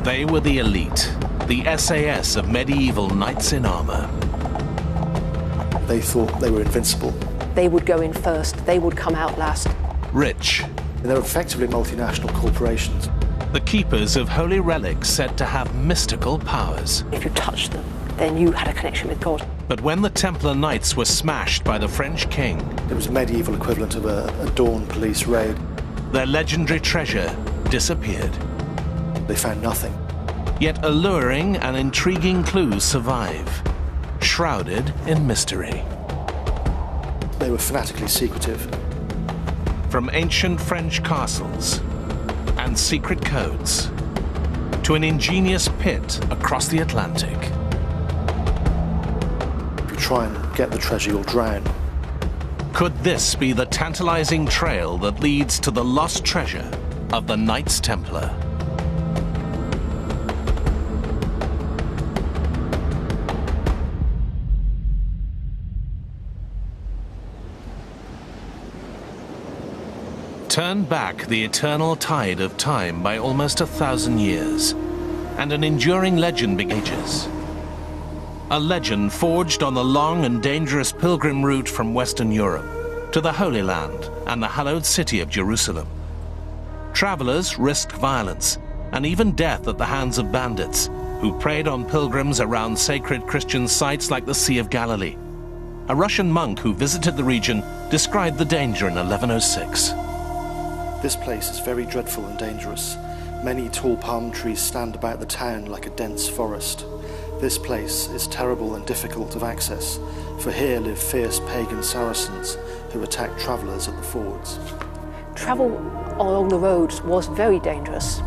They were the elite, the SAS of medieval knights in armor. They thought they were invincible. They would go in first, they would come out last. Rich. They were effectively multinational corporations. The keepers of holy relics said to have mystical powers. If you touched them, then you had a connection with God. But when the Templar Knights were smashed by the French king, it was a medieval equivalent of a dawn police raid. Their legendary treasure disappeared. They found nothing. Yet alluring and intriguing clues survive, shrouded in mystery. They were fanatically secretive. From ancient French castles and secret codes to an ingenious pit across the Atlantic. If you try and get the treasure, you'll drown. Could this be the tantalizing trail that leads to the lost treasure of the Knights Templar? Turn back the eternal tide of time by almost 1,000 years, and an enduring legend begins. A legend forged on the long and dangerous pilgrim route from Western Europe to the Holy Land and the hallowed city of Jerusalem. Travelers risked violence and even death at the hands of bandits who preyed on pilgrims around sacred Christian sites like the Sea of Galilee. A Russian monk who visited the region described the danger in 1106. This place is very dreadful and dangerous. Many tall palm trees stand about the town like a dense forest. This place is terrible and difficult of access, for here live fierce pagan Saracens who attack travellers at the fords. Travel along the roads was very dangerous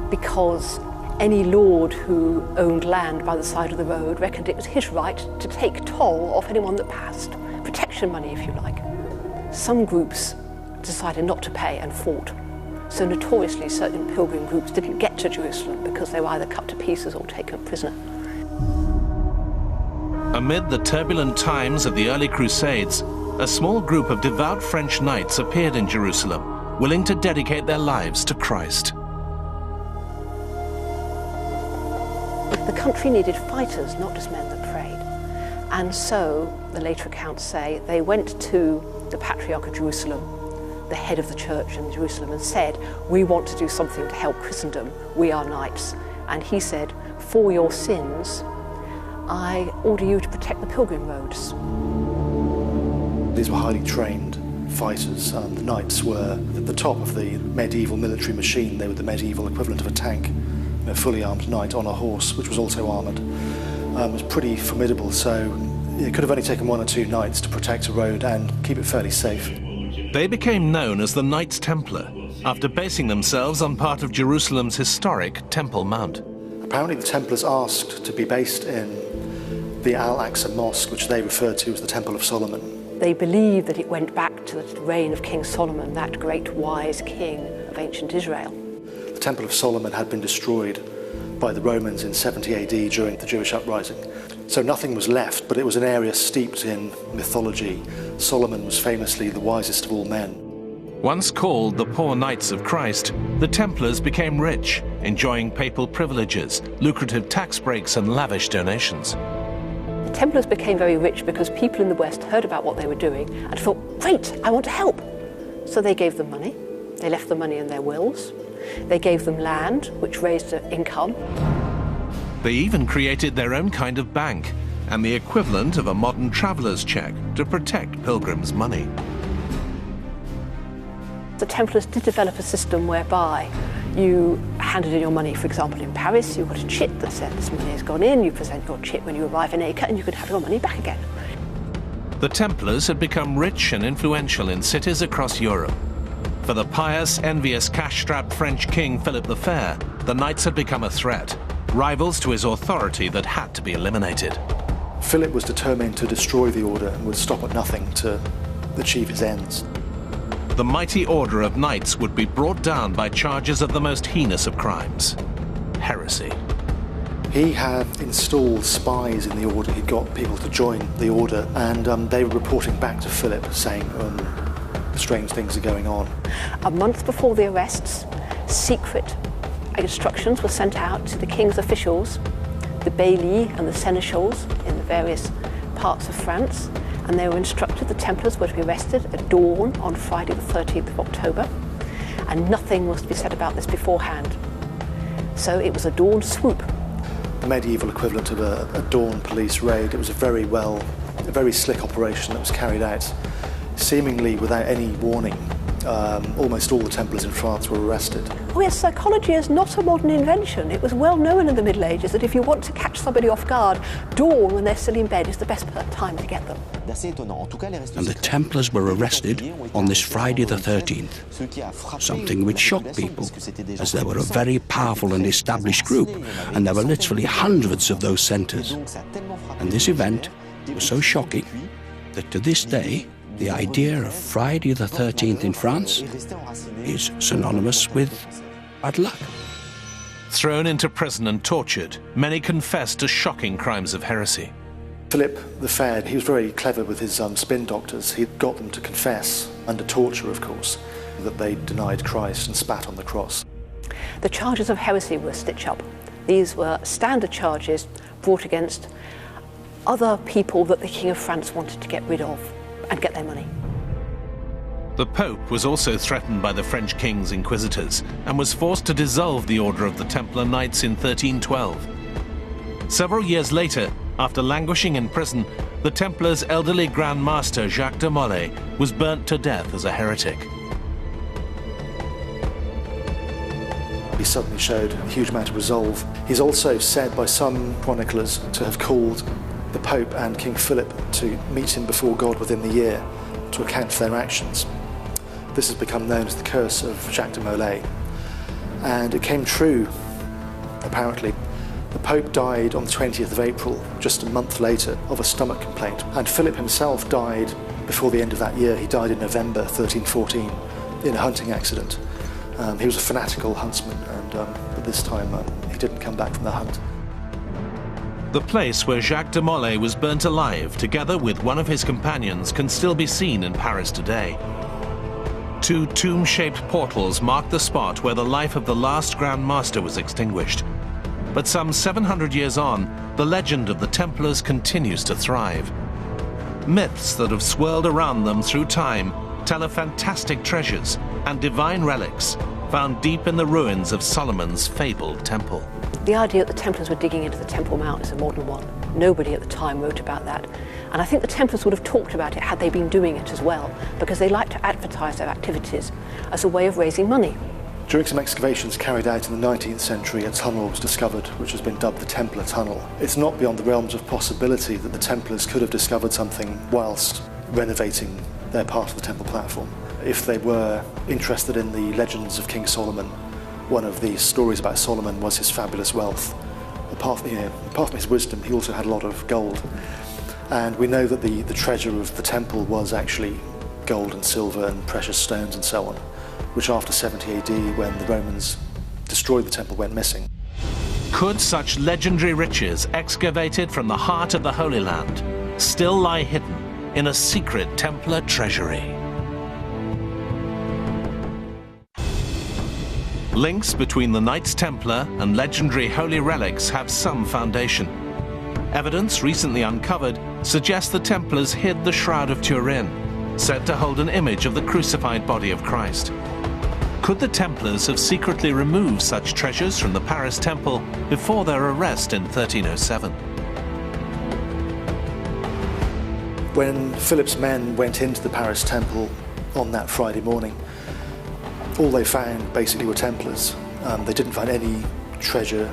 because any lord who owned land by the side of the road reckoned it was his right to take toll off anyone that passed. Protection money, if you like. Some groups decided not to pay and fought. So notoriously certain pilgrim groups didn't get to Jerusalem because they were either cut to pieces or taken prisoner. Amid the turbulent times of the early Crusades, a small group of devout French knights appeared in Jerusalem, willing to dedicate their lives to Christ. The country needed fighters, not just men that prayed. And so, the later accounts say, they went to the Patriarch of Jerusalem, the head of the church in Jerusalem, and said, we want to do something to help Christendom, we are knights. And he said, for your sins, I order you to protect the pilgrim roads. These were highly trained fighters. The knights were at the top of the medieval military machine. They were the medieval equivalent of a tank, a fully armed knight on a horse, which was also armoured. It was pretty formidable, so it could have only taken 1 or 2 knights to protect a road and keep it fairly safe. They became known as the Knights Templar after basing themselves on part of Jerusalem's historic Temple Mount. Apparently the Templars asked to be based in the Al-Aqsa Mosque, which they referred to as the Temple of Solomon. They believed that it went back to the reign of King Solomon, that great wise king of ancient Israel. The Temple of Solomon had been destroyed by the Romans in 70 AD during the Jewish uprising. So nothing was left, but it was an area steeped in mythology. Solomon was famously the wisest of all men. Once called the Poor Knights of Christ, the Templars became rich, enjoying papal privileges, lucrative tax breaks and lavish donations. The Templars became very rich because people in the West heard about what they were doing and thought, great, I want to help. So they gave them money. They left the money in their wills. They gave them land, which raised their income. They even created their own kind of bank and the equivalent of a modern traveller's check to protect pilgrims' money. The Templars did develop a system whereby you handed in your money, for example, in Paris, you got a chit that said this money has gone in, you present your chit when you arrive in Acre, and you could have your money back again. The Templars had become rich and influential in cities across Europe. For the pious, envious, cash-strapped French king Philip the Fair, the knights had become a threat, rivals to his authority that had to be eliminated. Philip was determined to destroy the order and would stop at nothing to achieve his ends. The mighty order of knights would be brought down by charges of the most heinous of crimes: heresy. He had installed spies in the order. He'd got people to join the order, and they were reporting back to Philip saying strange things are going on. A month before the arrests, secret Instructions were sent out to the king's officials, the baillie and the seneschals in the various parts of France, and they were instructed the Templars were to be arrested at dawn on Friday the 13th of October, and nothing was to be said about this beforehand. So it was a dawn swoop. The medieval equivalent of a dawn police raid. It was a very slick operation that was carried out seemingly without any warning. Almost all the Templars in France were arrested. Oh yes, psychology is not a modern invention. It was well known in the Middle Ages that if you want to catch somebody off guard, dawn when they're still in bed is the best time to get them. And the Templars were arrested on this Friday the 13th, something which shocked people, as they were a very powerful and established group, and there were literally hundreds of those centres. And this event was so shocking that to this day, the idea of Friday the 13th in France is synonymous with bad luck. Thrown into prison and tortured, many confessed to shocking crimes of heresy. Philip the Fair, he was very clever with his spin doctors. He got them to confess, under torture of course, that they denied Christ and spat on the cross. The charges of heresy were stitched up. These were standard charges brought against other people that the King of France wanted to get rid of and get their money. The Pope was also threatened by the French king's inquisitors and was forced to dissolve the Order of the Templar Knights in 1312. Several years later, after languishing in prison, the Templars' elderly Grand Master Jacques de Molay was burnt to death as a heretic. He suddenly showed a huge amount of resolve. He's also said by some chroniclers to have called the Pope and King Philip to meet him before God within the year to account for their actions. This has become known as the curse of Jacques de Molay. And it came true, apparently. The Pope died on the 20th of April, just a month later, of a stomach complaint. And Philip himself died before the end of that year. He died in November 1314 in a hunting accident. He was a fanatical huntsman, and at this time he didn't come back from the hunt. The place where Jacques de Molay was burnt alive, together with one of his companions, can still be seen in Paris today. Two tomb-shaped portals mark the spot where the life of the last Grand Master was extinguished. But some 700 years on, the legend of the Templars continues to thrive. Myths that have swirled around them through time tell of fantastic treasures and divine relics found deep in the ruins of Solomon's fabled temple. The idea that the Templars were digging into the Temple Mount is a modern one. Nobody at the time wrote about that. And I think the Templars would have talked about it had they been doing it as well, because they like to advertise their activities as a way of raising money. During some excavations carried out in the 19th century, a tunnel was discovered which has been dubbed the Templar Tunnel. It's not beyond the realms of possibility that the Templars could have discovered something whilst renovating their part of the temple platform. If they were interested in the legends of King Solomon, one of the stories about Solomon was his fabulous wealth. Apart from his wisdom, he also had a lot of gold. And we know that the treasure of the temple was actually gold and silver and precious stones and so on, which after 70 AD, when the Romans destroyed the temple, went missing. Could such legendary riches excavated from the heart of the Holy Land still lie hidden in a secret Templar treasury? Links between the Knights Templar and legendary holy relics have some foundation. Evidence recently uncovered suggests the Templars hid the Shroud of Turin, said to hold an image of the crucified body of Christ. Could the Templars have secretly removed such treasures from the Paris temple before their arrest in 1307? When Philip's men went into the Paris temple on that Friday morning, all they found basically were Templars. They didn't find any treasure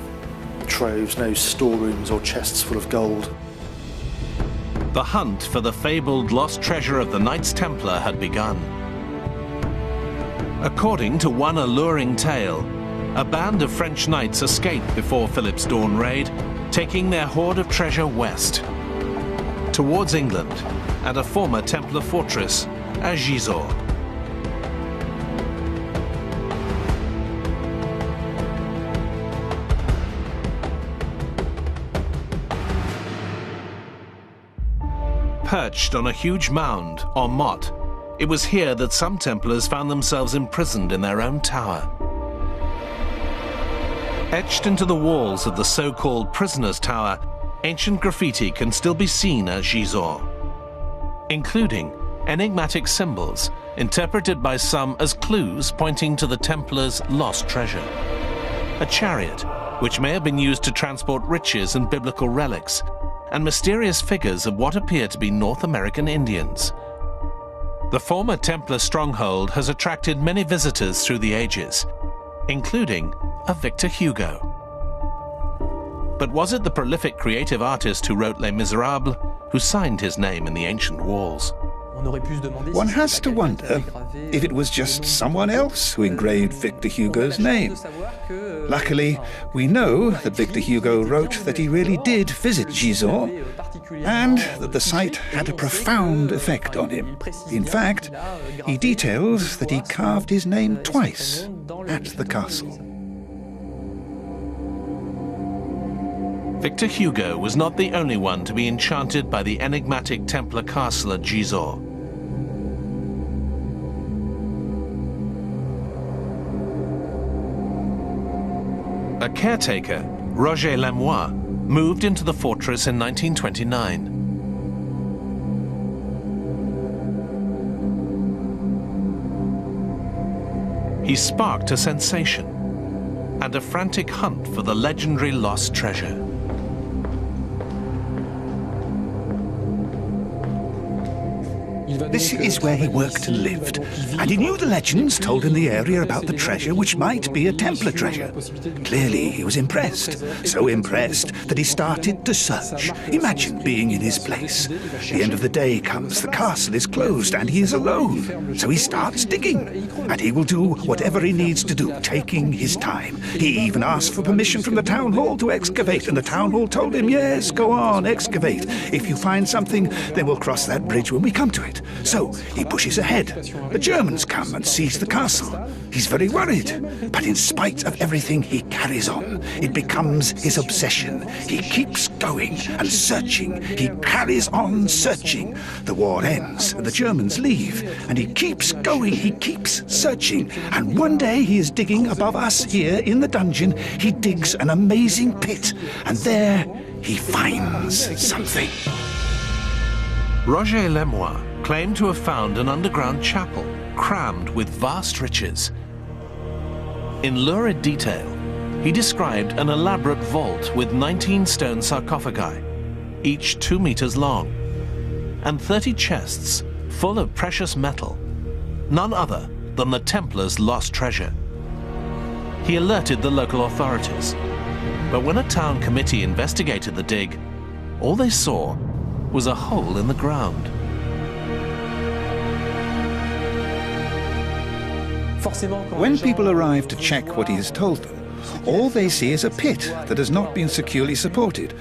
troves, no storerooms or chests full of gold. The hunt for the fabled lost treasure of the Knights Templar had begun. According to one alluring tale, a band of French knights escaped before Philip's dawn raid, taking their hoard of treasure west, towards England and a former Templar fortress at Gisors. Perched on a huge mound, or motte, it was here that some Templars found themselves imprisoned in their own tower. Etched into the walls of the so-called Prisoner's Tower, ancient graffiti can still be seen at Gisors, including enigmatic symbols interpreted by some as clues pointing to the Templars' lost treasure. A chariot, which may have been used to transport riches and biblical relics, and mysterious figures of what appear to be North American Indians. The former Templar stronghold has attracted many visitors through the ages, including a Victor Hugo. But was it the prolific creative artist who wrote Les Miserables who signed his name in the ancient walls? One has to wonder if it was just someone else who engraved Victor Hugo's name. Luckily, we know that Victor Hugo wrote that he really did visit Gisors, and that the site had a profound effect on him. In fact, he details that he carved his name twice at the castle. Victor Hugo was not the only one to be enchanted by the enigmatic Templar castle at Gisors. A caretaker, Roger Lemoine, moved into the fortress in 1929. He sparked a sensation and a frantic hunt for the legendary lost treasure. This is where he worked and lived, and he knew the legends told in the area about the treasure which might be a Templar treasure. Clearly he was impressed, so impressed that he started to search. Imagine being in his place. The end of the day comes, the castle is closed, and he is alone. So he starts digging, and he will do whatever he needs to do, taking his time. He even asked for permission from the town hall to excavate, and the town hall told him, yes, go on, excavate. If you find something, then we'll cross that bridge when we come to it. So he pushes ahead. The Germans come and seize the castle. He's very worried, but in spite of everything, he carries on. It becomes his obsession. He keeps going and searching. He carries on searching. The war ends and the Germans leave, and he keeps going. He keeps searching. And one day he is digging above us here in the dungeon. He digs an amazing pit, and there he finds something. Roger Lemoine claimed to have found an underground chapel crammed with vast riches. In lurid detail, he described an elaborate vault with 19 stone sarcophagi, each 2 meters long, and 30 chests full of precious metal, none other than the Templars' lost treasure. He alerted the local authorities, but when a town committee investigated the dig, all they saw was a hole in the ground. When people arrive to check what he has told them, all they see is a pit that has not been securely supported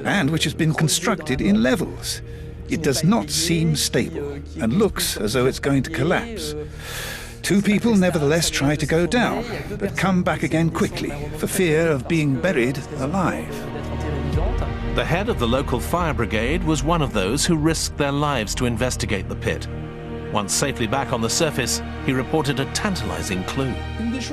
and which has been constructed in levels. It does not seem stable and looks as though it's going to collapse. 2 people nevertheless try to go down, but come back again quickly for fear of being buried alive. The head of the local fire brigade was one of those who risked their lives to investigate the pit. Once safely back on the surface, he reported a tantalizing clue.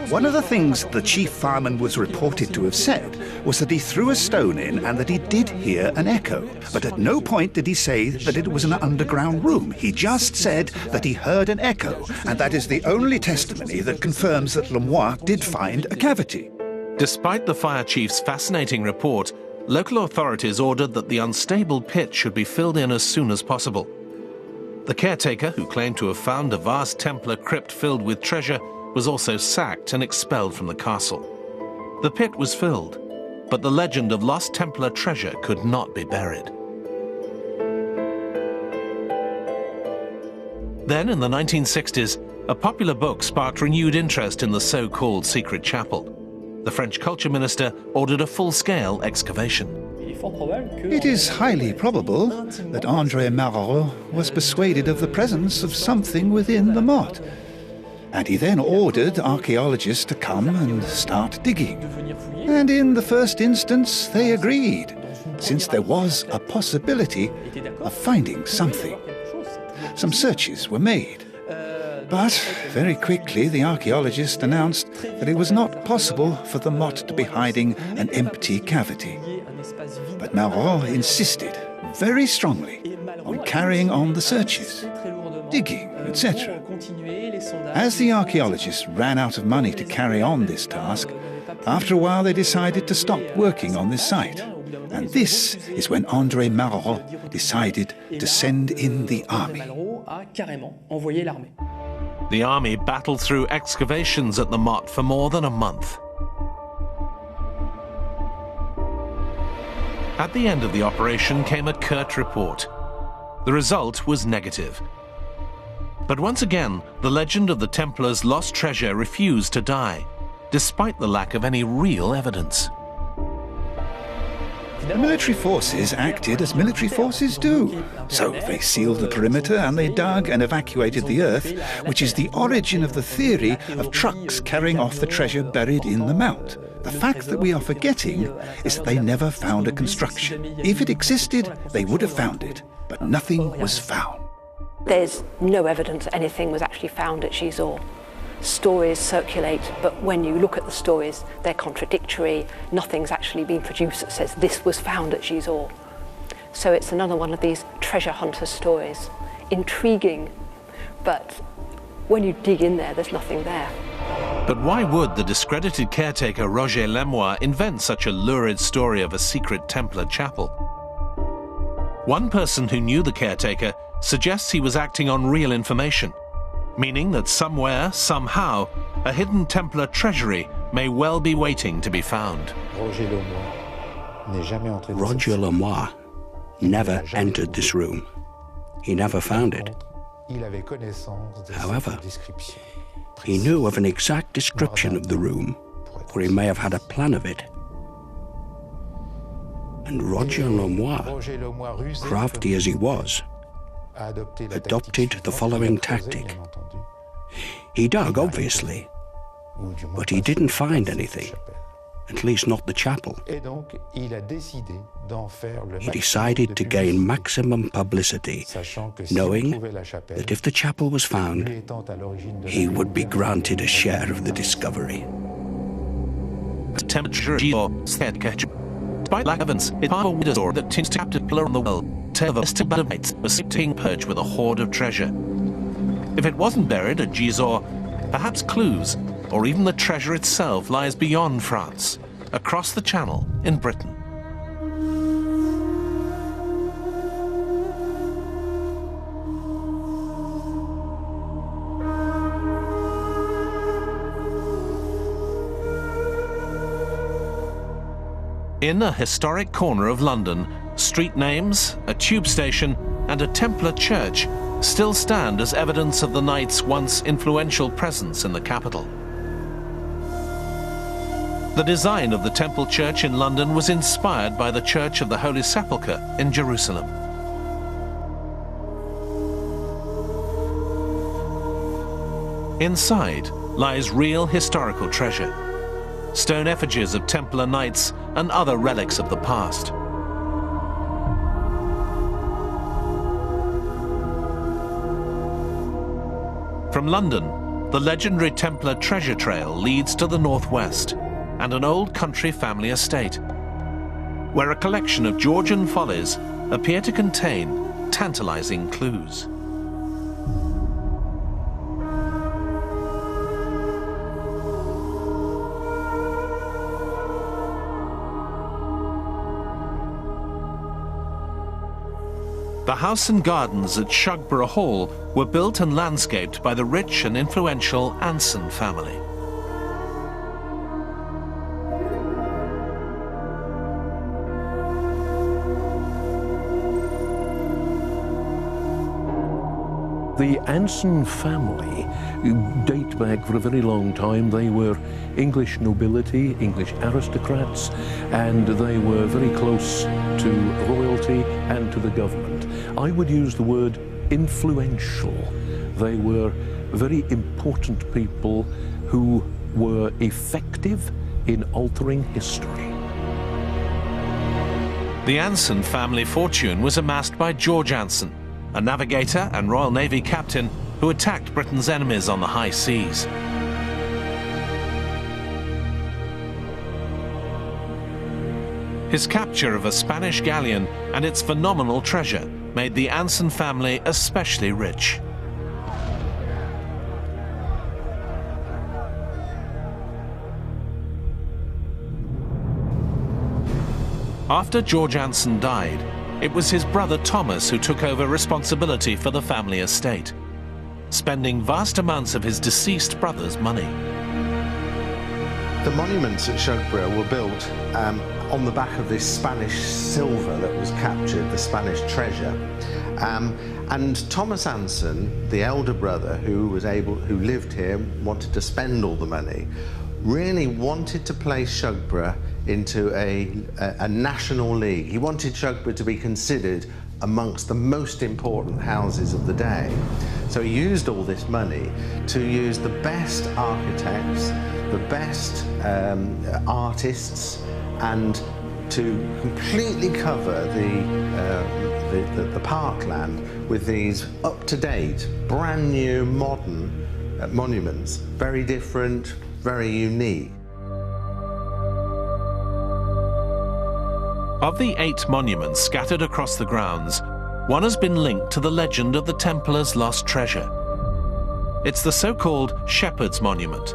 One of the things the chief fireman was reported to have said was that he threw a stone in and that he did hear an echo. But at no point did he say that it was an underground room. He just said that he heard an echo, and that is the only testimony that confirms that Lemoine did find a cavity. Despite the fire chief's fascinating report, local authorities ordered that the unstable pit should be filled in as soon as possible. The caretaker, who claimed to have found a vast Templar crypt filled with treasure, was also sacked and expelled from the castle. The pit was filled, but the legend of lost Templar treasure could not be buried. Then, in the 1960s, a popular book sparked renewed interest in the so-called secret chapel. The French culture minister ordered a full-scale excavation. It is highly probable that André Malraux was persuaded of the presence of something within the motte, and he then ordered archaeologists to come and start digging. And in the first instance, they agreed, since there was a possibility of finding something. Some searches were made. But very quickly the archaeologist announced that it was not possible for the motte to be hiding an empty cavity. But Malraux insisted very strongly on carrying on the searches, digging, etc. As the archaeologists ran out of money to carry on this task, after a while they decided to stop working on this site. And this is when André Malraux decided to send in the army. The army battled through excavations at the motte for more than a month. At the end of the operation came a curt report. The result was negative. But once again, the legend of the Templars' lost treasure refused to die, despite the lack of any real evidence. The military forces acted as military forces do. So they sealed the perimeter and they dug and evacuated the earth, which is the origin of the theory of trucks carrying off the treasure buried in the mount. The fact that we are forgetting is that they never found a construction. If it existed, they would have found it, but nothing was found. There's no evidence anything was actually found at Gisors. Stories circulate, but when you look at the stories, they're contradictory. Nothing's actually been produced that says this was found at Gisors. So it's another one of these treasure hunter stories. Intriguing, but when you dig in there, there's nothing there. But why would the discredited caretaker Roger Lemoyne invent such a lurid story of a secret Templar chapel? One person who knew the caretaker suggests he was acting on real information, meaning that somewhere, somehow, a hidden Templar treasury may well be waiting to be found. Roger Lemoyne never entered this room. He never found it. However, he knew of an exact description of the room, or he may have had a plan of it. And Roger Lemoyne, crafty as he was, adopted the following tactic. He dug, obviously, but he didn't find anything, at least not the chapel. He decided to gain maximum publicity, knowing that if the chapel was found, he would be granted a share of the discovery. Despite lack of evidence, it's part of a wider story that seems to captive pillar on the world, tale of a still band of knights was sitting perched with a hoard of treasure. If it wasn't buried at Gisors, perhaps clues, or even the treasure itself, lies beyond France, across the Channel in Britain. In a historic corner of London, street names, a tube station, and a Templar church still stand as evidence of the Knights' once influential presence in the capital. The design of the Temple Church in London was inspired by the Church of the Holy Sepulchre in Jerusalem. Inside lies real historical treasure, stone effigies of Templar knights and other relics of the past. From London, the legendary Templar treasure trail leads to the northwest and an old country family estate, where a collection of Georgian follies appear to contain tantalizing clues. The house and gardens at Shugborough Hall were built and landscaped by the rich and influential Anson family. The Anson family date back for a very long time. They were English nobility, English aristocrats, and they were very close to royalty and to the government. I would use the word influential. They were very important people who were effective in altering history. The Anson family fortune was amassed by George Anson, a navigator and Royal Navy captain who attacked Britain's enemies on the high seas. His capture of a Spanish galleon and its phenomenal treasure made the Anson family especially rich. After George Anson died, it was his brother Thomas who took over responsibility for the family estate, spending vast amounts of his deceased brother's money. The monuments at Shugborough were built on the back of this Spanish silver that was captured, the Spanish treasure. And Thomas Anson, the elder brother who lived here, wanted to spend all the money, really wanted to place Shugborough into a national league. He wanted Shugborough to be considered amongst the most important houses of the day. So he used all this money to use the best architects, the best artists, and to completely cover the parkland with these up-to-date, brand new, modern monuments, very different, very unique. Of the 8 monuments scattered across the grounds, one has been linked to the legend of the Templars' lost treasure. It's the so-called Shepherd's Monument,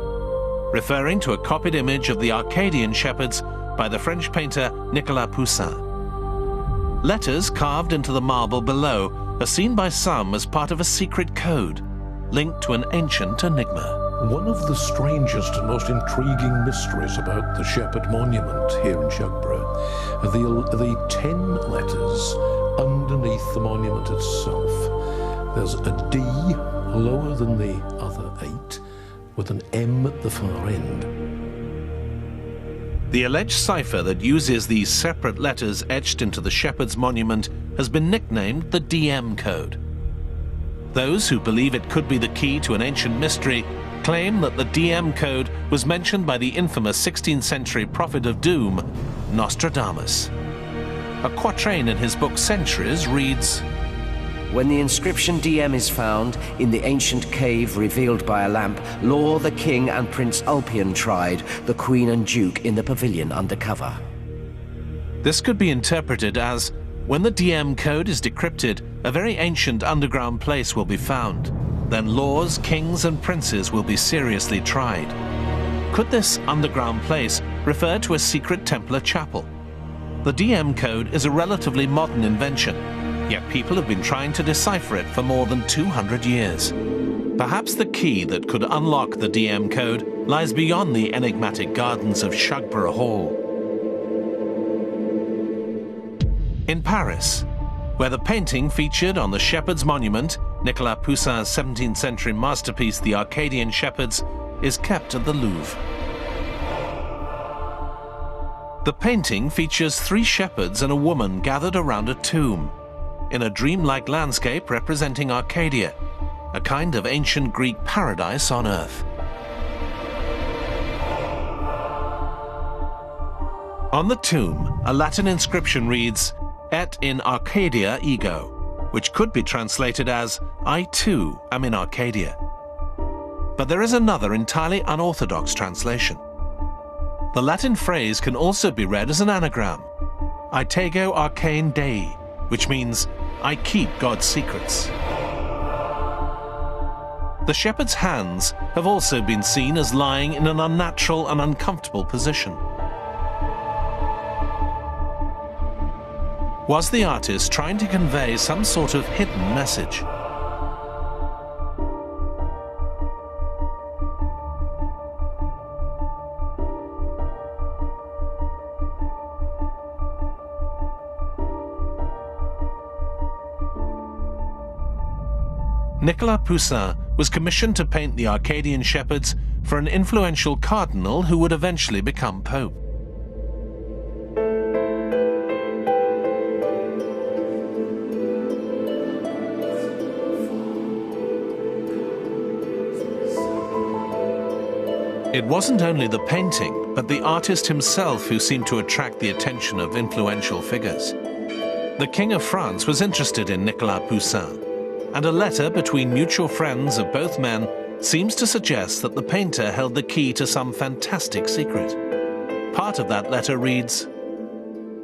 referring to a copied image of the Arcadian shepherds by the French painter Nicolas Poussin. Letters carved into the marble below are seen by some as part of a secret code linked to an ancient enigma. One of the strangest and most intriguing mysteries about the Shepherd Monument here in Shugborough are the 10 letters underneath the monument itself. There's a D lower than the other 8, with an M at the far end. The alleged cipher that uses these separate letters etched into the Shepherd's Monument has been nicknamed the DM Code. Those who believe it could be the key to an ancient mystery claim that the DM Code was mentioned by the infamous 16th century prophet of doom, Nostradamus. A quatrain in his book Centuries reads, "When the inscription DM is found in the ancient cave revealed by a lamp, Law the king and Prince Ulpian tried, the queen and duke in the pavilion under cover." This could be interpreted as, when the DM Code is decrypted, a very ancient underground place will be found. Then lords, kings and princes will be seriously tried. Could this underground place refer to a secret Templar chapel? The DM Code is a relatively modern invention, yet people have been trying to decipher it for more than 200 years. Perhaps the key that could unlock the DM Code lies beyond the enigmatic gardens of Shugborough Hall. In Paris, where the painting featured on the Shepherd's Monument, Nicolas Poussin's 17th century masterpiece, The Arcadian Shepherds, is kept at the Louvre. The painting features 3 shepherds and a woman gathered around a tomb, in a dreamlike landscape representing Arcadia, a kind of ancient Greek paradise on earth. On the tomb, a Latin inscription reads, "Et in Arcadia ego," which could be translated as, "I too am in Arcadia." But there is another entirely unorthodox translation. The Latin phrase can also be read as an anagram, "Aitego arcane Dei," which means, "I keep God's secrets." The shepherd's hands have also been seen as lying in an unnatural and uncomfortable position. Was the artist trying to convey some sort of hidden message? Nicolas Poussin was commissioned to paint the Arcadian shepherds for an influential cardinal who would eventually become pope. It wasn't only the painting, but the artist himself who seemed to attract the attention of influential figures. The King of France was interested in Nicolas Poussin, and a letter between mutual friends of both men seems to suggest that the painter held the key to some fantastic secret. Part of that letter reads,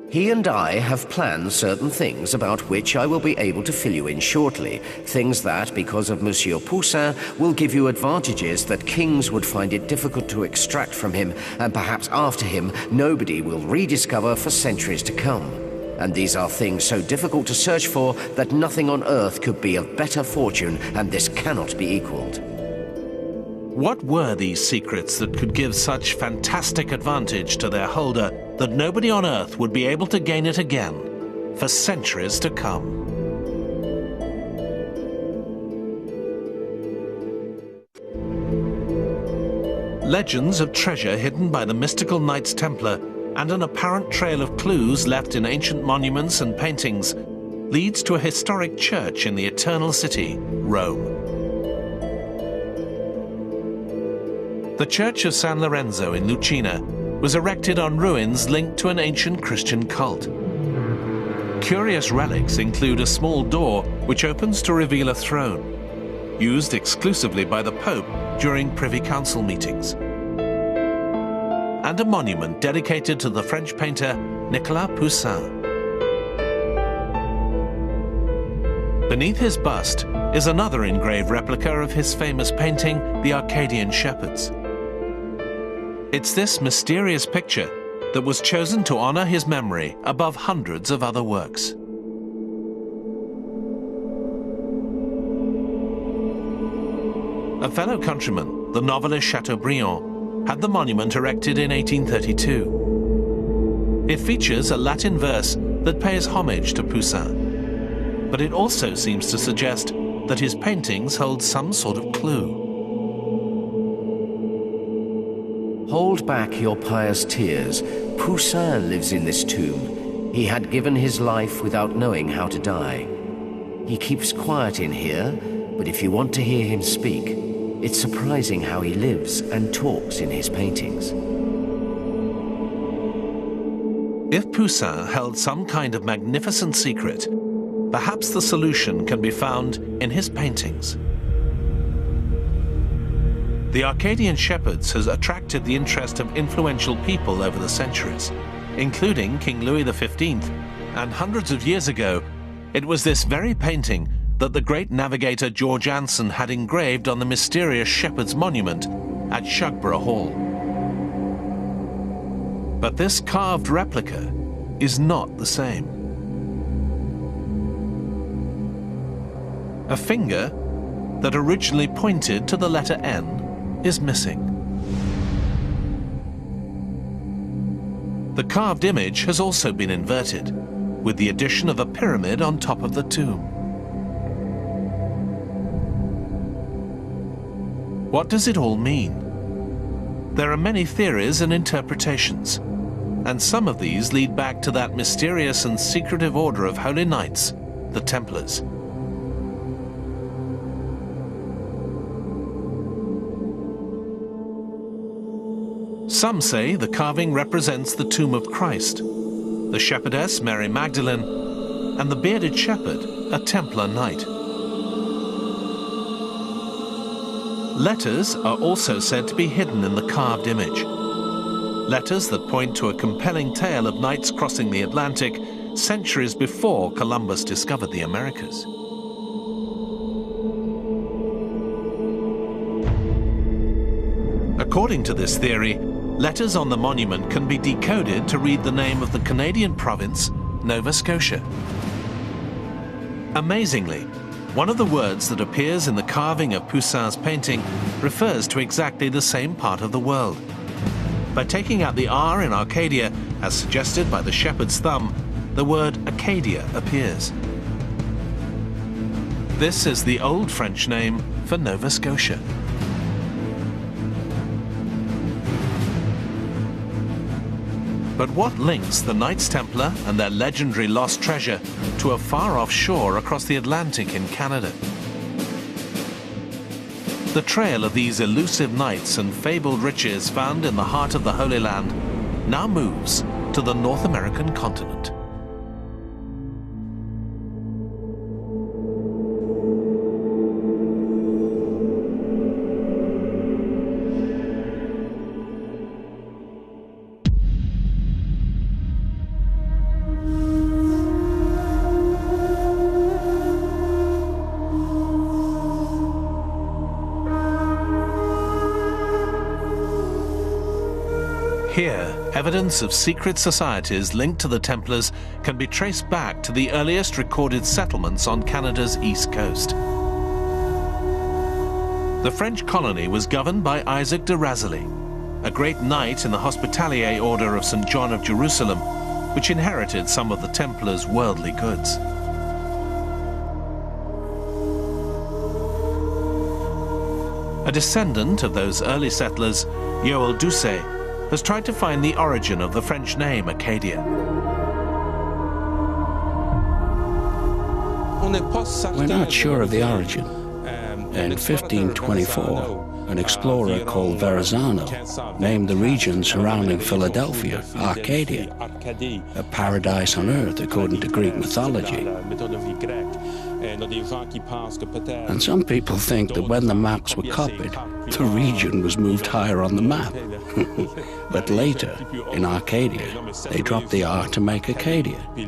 "He and I have planned certain things about which I will be able to fill you in shortly. Things that, because of Monsieur Poussin, will give you advantages that kings would find it difficult to extract from him, and perhaps after him, nobody will rediscover for centuries to come. And these are things so difficult to search for that nothing on earth could be of better fortune, and this cannot be equaled." What were these secrets that could give such fantastic advantage to their holder that nobody on earth would be able to gain it again for centuries to come? Legends of treasure hidden by the mystical Knights Templar and an apparent trail of clues left in ancient monuments and paintings leads to a historic church in the Eternal City, Rome. The Church of San Lorenzo in Lucina was erected on ruins linked to an ancient Christian cult. Curious relics include a small door which opens to reveal a throne, used exclusively by the Pope during Privy Council meetings, and a monument dedicated to the French painter Nicolas Poussin. Beneath his bust is another engraved replica of his famous painting, The Arcadian Shepherds. It's this mysterious picture that was chosen to honor his memory above hundreds of other works. A fellow countryman, the novelist Chateaubriand, had the monument erected in 1832. It features a Latin verse that pays homage to Poussin, but it also seems to suggest that his paintings hold some sort of clue. Hold back your pious tears. Poussin lives in this tomb. He had given his life without knowing how to die. He keeps quiet in here, but if you want to hear him speak, it's surprising how he lives and talks in his paintings. If Poussin held some kind of magnificent secret, perhaps the solution can be found in his paintings. The Arcadian Shepherds has attracted the interest of influential people over the centuries, including King Louis XV, and hundreds of years ago, it was this very painting that the great navigator George Anson had engraved on the mysterious Shepherd's monument at Shugborough Hall. But this carved replica is not the same. A finger that originally pointed to the letter N is missing. The carved image has also been inverted, with the addition of a pyramid on top of the tomb. What does it all mean? There are many theories and interpretations, and some of these lead back to that mysterious and secretive order of holy knights, the Templars. Some say the carving represents the tomb of Christ, the shepherdess Mary Magdalene, and the bearded shepherd, a Templar knight. Letters are also said to be hidden in the carved image. Letters that point to a compelling tale of knights crossing the Atlantic centuries before Columbus discovered the Americas. According to this theory, letters on the monument can be decoded to read the name of the Canadian province, Nova Scotia. Amazingly, one of the words that appears in the carving of Poussin's painting refers to exactly the same part of the world. By taking out the R in Arcadia, as suggested by the shepherd's thumb, the word Acadia appears. This is the old French name for Nova Scotia. But what links the Knights Templar and their legendary lost treasure to a far-off shore across the Atlantic in Canada? The trail of these elusive knights and fabled riches found in the heart of the Holy Land now moves to the North American continent. Acadia, evidence of secret societies linked to the Templars can be traced back to the earliest recorded settlements on Canada's east coast. The French colony was governed by Isaac de Razilly, a great knight in the Hospitalier Order of St. John of Jerusalem, which inherited some of the Templars' worldly goods. A descendant of those early settlers, Yoel Doucet, has tried to find the origin of the French name Acadia. We're not sure of the origin. In 1524, an explorer called Verrazano named the region surrounding Philadelphia Arcadia, a paradise on earth according to Greek mythology. And some people think that when the maps were copied, the region was moved higher on the map. But later, in Arcadia, they dropped the R to make Acadia. We're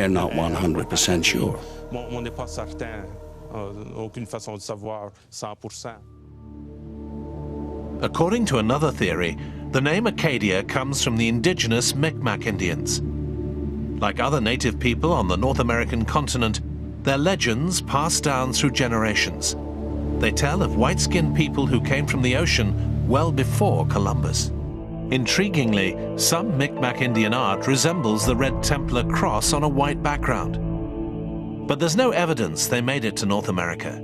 not 100% sure. According to another theory, the name Acadia comes from the indigenous Micmac Indians. Like other native people on the North American continent, their legends pass down through generations. They tell of white-skinned people who came from the ocean well before Columbus. Intriguingly, some Micmac Indian art resembles the Red Templar cross on a white background. But there's no evidence they made it to North America,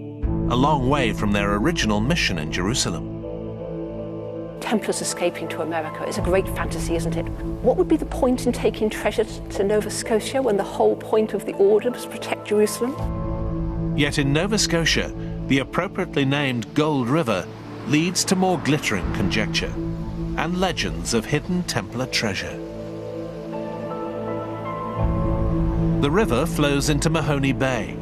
a long way from their original mission in Jerusalem. Templars escaping to America is a great fantasy, isn't it? What would be the point in taking treasure to Nova Scotia when the whole point of the order was to protect Jerusalem? Yet in Nova Scotia, the appropriately named Gold River leads to more glittering conjecture and legends of hidden Templar treasure. The river flows into Mahoney Bay,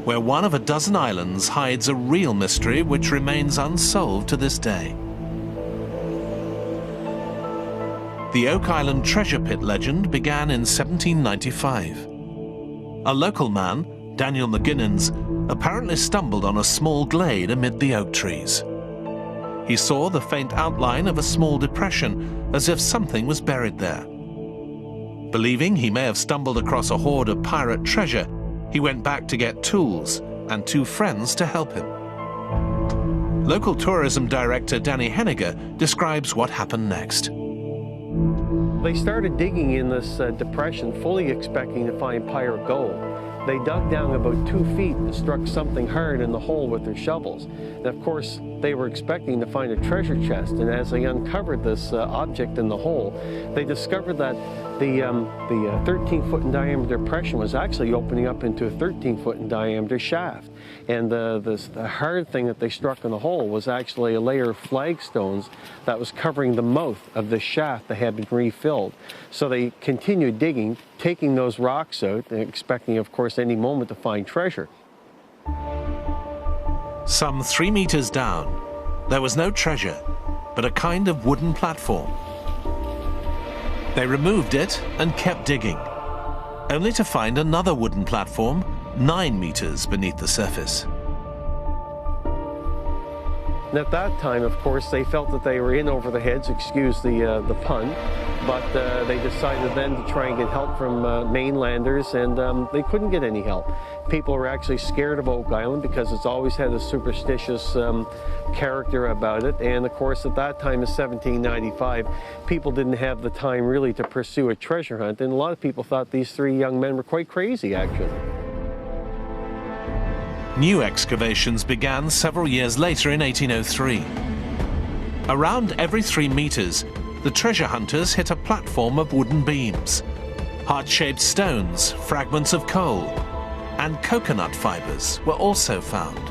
where one of a dozen islands hides a real mystery which remains unsolved to this day. The Oak Island treasure pit legend began in 1795. A local man, Daniel McGuinnans, apparently stumbled on a small glade amid the oak trees. He saw the faint outline of a small depression, as if something was buried there. Believing he may have stumbled across a hoard of pirate treasure, he went back to get tools and 2 friends to help him. Local tourism director Danny Henniger describes what happened next. They started digging in this depression, fully expecting to find pirate gold. They dug down about 2 feet and struck something hard in the hole with their shovels. And of course, they were expecting to find a treasure chest, and as they uncovered this object in the hole, they discovered that the 13-foot in diameter depression was actually opening up into a 13-foot in diameter shaft. And the hard thing that they struck in the hole was actually a layer of flagstones that was covering the mouth of the shaft that had been refilled. So they continued digging, taking those rocks out, and expecting, of course, any moment to find treasure. Some 3 meters down, there was no treasure, but a kind of wooden platform. They removed it and kept digging, only to find another wooden platform 9 meters beneath the surface. And at that time, of course, they felt that they were in over their heads, excuse the pun, but they decided then to try and get help from mainlanders, and they couldn't get any help. People were actually scared of Oak Island because it's always had a superstitious character about it, and of course at that time in 1795, people didn't have the time really to pursue a treasure hunt, and a lot of people thought these 3 young men were quite crazy, actually. New excavations began several years later in 1803. Around every 3 meters, the treasure hunters hit a platform of wooden beams. Heart-shaped stones, fragments of coal, and coconut fibers were also found.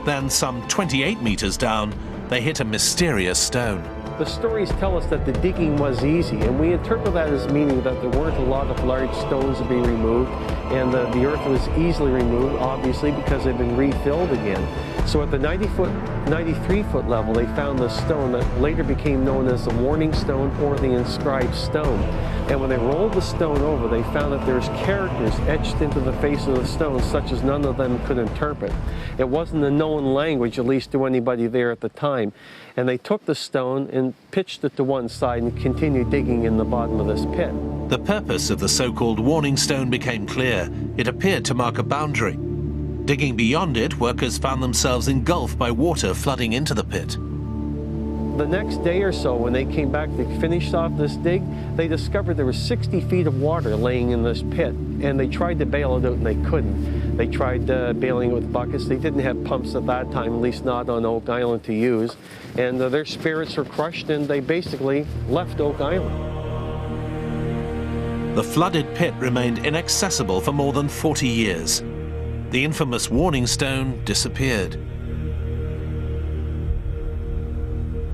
Then, some 28 meters down, they hit a mysterious stone. The stories tell us that the digging was easy, and we interpret that as meaning that there weren't a lot of large stones to be removed, and the earth was easily removed, obviously, because it had been refilled again. So at the 93-foot level, they found this stone that later became known as the Warning Stone or the Inscribed Stone. And when they rolled the stone over, they found that there's characters etched into the face of the stone, such as none of them could interpret. It wasn't a known language, at least to anybody there at the time. And they took the stone and then pitched it to one side and continued digging in the bottom of this pit. The purpose of the so-called warning stone became clear. It appeared to mark a boundary. Digging beyond it, workers found themselves engulfed by water flooding into the pit. The next day or so, when they came back to finish off this dig, they discovered there was 60 feet of water laying in this pit, and they tried to bail it out and they couldn't. They tried bailing it with buckets. They didn't have pumps at that time, at least not on Oak Island to use, and their spirits were crushed and they basically left Oak Island. The flooded pit remained inaccessible for more than 40 years. The infamous warning stone disappeared.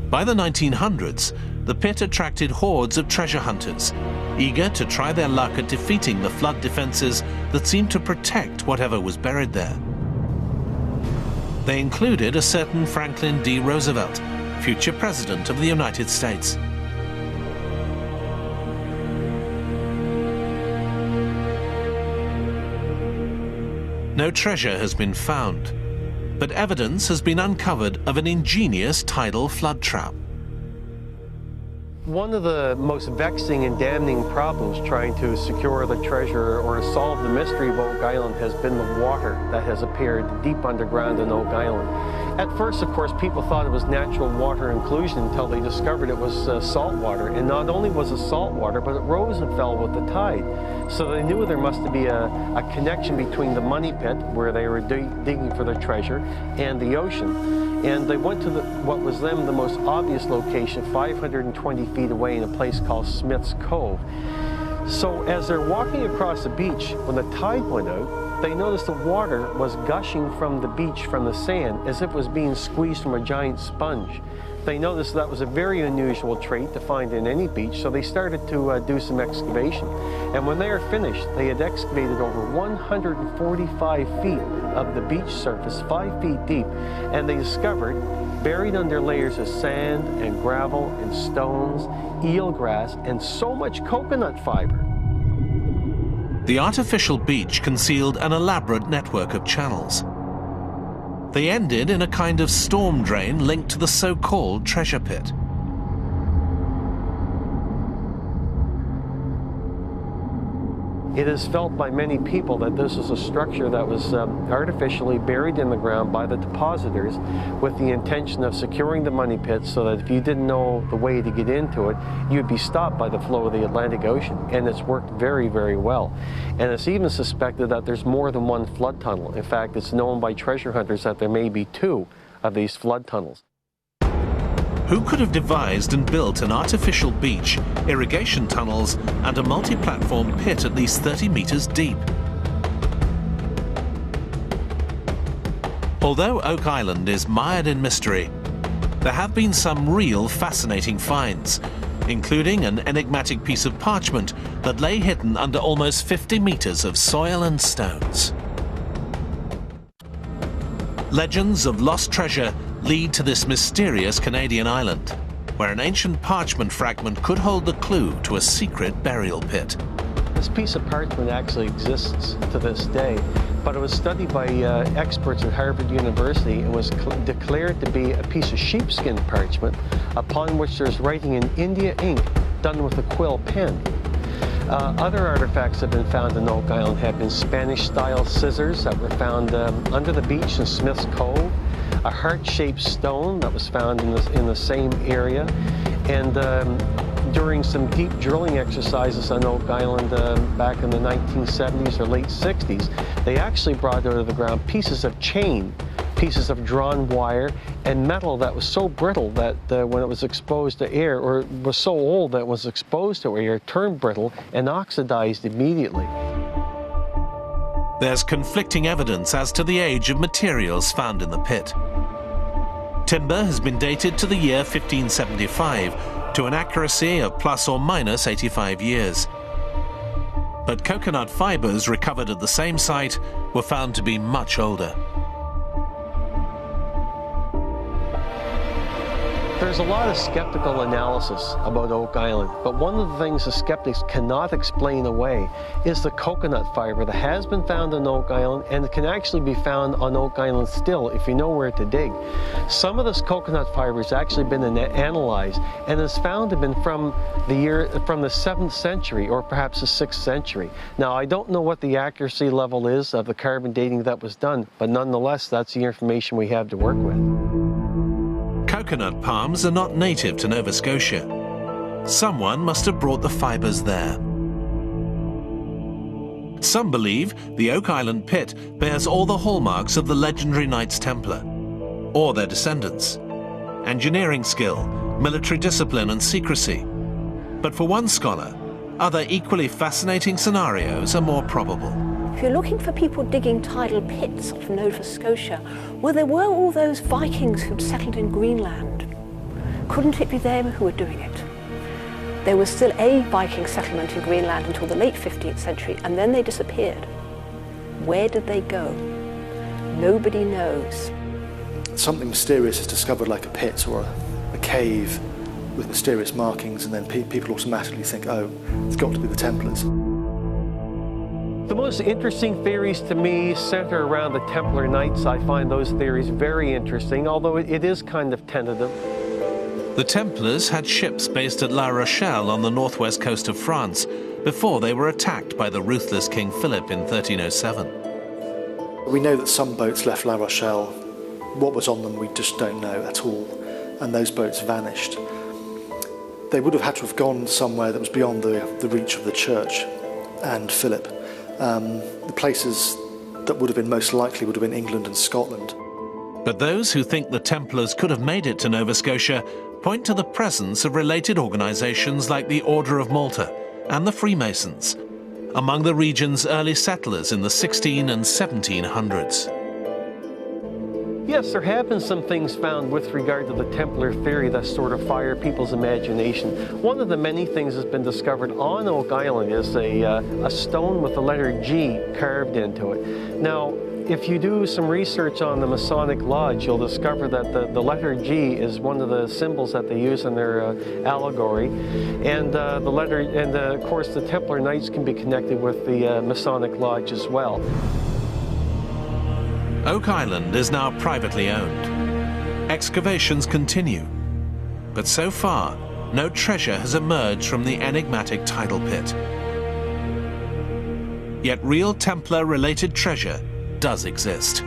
By the 1900s, the pit attracted hordes of treasure hunters, eager to try their luck at defeating the flood defenses that seemed to protect whatever was buried there. They included a certain Franklin D. Roosevelt, future President of the United States. No treasure has been found, but evidence has been uncovered of an ingenious tidal flood trap. One of the most vexing and damning problems trying to secure the treasure or solve the mystery of Oak Island has been the water that has appeared deep underground in Oak Island. At first, of course, people thought it was natural water inclusion until they discovered it was salt water. And not only was it salt water, but it rose and fell with the tide. So they knew there must be a connection between the money pit, where they were digging for the treasure, and the ocean. And they went to what was then the most obvious location, 520 feet away in a place called Smith's Cove. So as they're walking across the beach, when the tide went out, they noticed the water was gushing from the beach, from the sand, as if it was being squeezed from a giant sponge. They noticed that was a very unusual trait to find in any beach, so they started to do some excavation. And when they were finished, they had excavated over 145 feet of the beach surface, 5 feet deep, and they discovered, buried under layers of sand and gravel and stones, eelgrass, and so much coconut fiber. The artificial beach concealed an elaborate network of channels. They ended in a kind of storm drain linked to the so-called treasure pit. It is felt by many people that this is a structure that was artificially buried in the ground by the depositors with the intention of securing the money pit so that if you didn't know the way to get into it, you'd be stopped by the flow of the Atlantic Ocean. And it's worked very, very well. And it's even suspected that there's more than one flood tunnel. In fact, it's known by treasure hunters that there may be 2 of these flood tunnels. Who could have devised and built an artificial beach, irrigation tunnels, and a multi-platform pit at least 30 meters deep? Although Oak Island is mired in mystery, there have been some real fascinating finds, including an enigmatic piece of parchment that lay hidden under almost 50 meters of soil and stones. Legends of lost treasure lead to this mysterious Canadian island, where an ancient parchment fragment could hold the clue to a secret burial pit. This piece of parchment actually exists to this day, but it was studied by experts at Harvard University and was declared to be a piece of sheepskin parchment upon which there's writing in India ink done with a quill pen. Other artifacts that have been found in Oak Island have been Spanish-style scissors that were found under the beach in Smith's Cove, a heart-shaped stone that was found in the same area, and during some deep drilling exercises on Oak Island back in the 1970s or late 60s, they actually brought out of the ground pieces of chain, pieces of drawn wire, and metal that was so brittle that when it was exposed to air, or was so old that it was exposed to air, it turned brittle and oxidized immediately. There's conflicting evidence as to the age of materials found in the pit. Timber has been dated to the year 1575 to an accuracy of plus or minus 85 years. But coconut fibers recovered at the same site were found to be much older. There's a lot of skeptical analysis about Oak Island, but one of the things the skeptics cannot explain away is the coconut fiber that has been found on Oak Island, and it can actually be found on Oak Island still if you know where to dig. Some of this coconut fiber has actually been analyzed and is found to have been from the 7th century or perhaps the 6th century. Now, I don't know what the accuracy level is of the carbon dating that was done, but nonetheless, that's the information we have to work with. Coconut palms are not native to Nova Scotia. Someone must have brought the fibers there. Some believe the Oak Island pit bears all the hallmarks of the legendary Knights Templar, or their descendants: engineering skill, military discipline and secrecy. But for one scholar, other equally fascinating scenarios are more probable. If you're looking for people digging tidal pits off Nova Scotia, well, there were all those Vikings who'd settled in Greenland. Couldn't it be them who were doing it? There was still a Viking settlement in Greenland until the late 15th century, and then they disappeared. Where did they go? Nobody knows. Something mysterious is discovered, like a pit or a cave with mysterious markings, and then people automatically think, oh, it's got to be the Templars. The most interesting theories to me center around the Templar Knights. I find those theories very interesting, although it is kind of tentative. The Templars had ships based at La Rochelle on the northwest coast of France before they were attacked by the ruthless King Philip in 1307. We know that some boats left La Rochelle. What was on them we just don't know at all, and those boats vanished. They would have had to have gone somewhere that was beyond the reach of the church and Philip. The places that would have been most likely would have been England and Scotland. But those who think the Templars could have made it to Nova Scotia point to the presence of related organizations like the Order of Malta and the Freemasons among the region's early settlers in the 1600s and 1700s. Yes, there have been some things found with regard to the Templar theory that sort of fire people's imagination. One of the many things that's been discovered on Oak Island is a stone with the letter G carved into it. Now, if you do some research on the Masonic Lodge, you'll discover that the letter G is one of the symbols that they use in their allegory. And of course, the Templar Knights can be connected with the Masonic Lodge as well. Oak Island is now privately owned. Excavations continue, but so far, no treasure has emerged from the enigmatic tidal pit. Yet real Templar-related treasure does exist.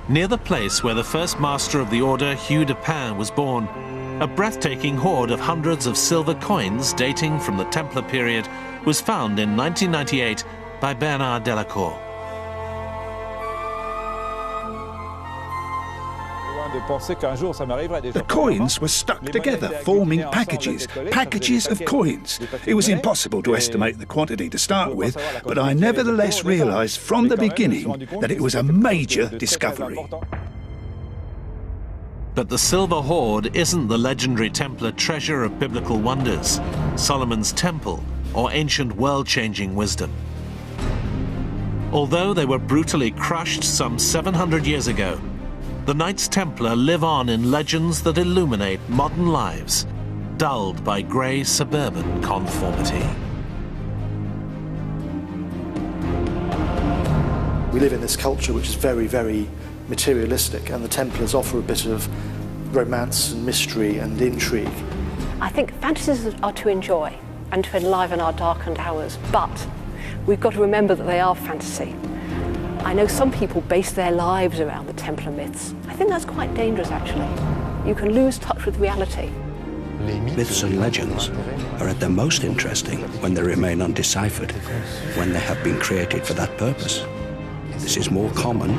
Near the place where the first master of the order, Hugh de Pin, was born, a breathtaking hoard of hundreds of silver coins dating from the Templar period was found in 1998 by Bernard Delacour. The coins were stuck together, forming packages of coins. It was impossible to estimate the quantity to start with, but I nevertheless realized from the beginning that it was a major discovery. But the silver hoard isn't the legendary Templar treasure of biblical wonders, Solomon's Temple, or ancient world-changing wisdom. Although they were brutally crushed some 700 years ago, the Knights Templar live on in legends that illuminate modern lives, dulled by grey suburban conformity. We live in this culture which is very, very materialistic, and the Templars offer a bit of romance and mystery and intrigue. I think fantasies are to enjoy and to enliven our darkened hours, but we've got to remember that they are fantasy. I know some people base their lives around the Templar myths. I think that's quite dangerous, actually. You can lose touch with reality. Myths and legends are at their most interesting when they remain undeciphered, when they have been created for that purpose. This is more common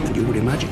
than you would imagine.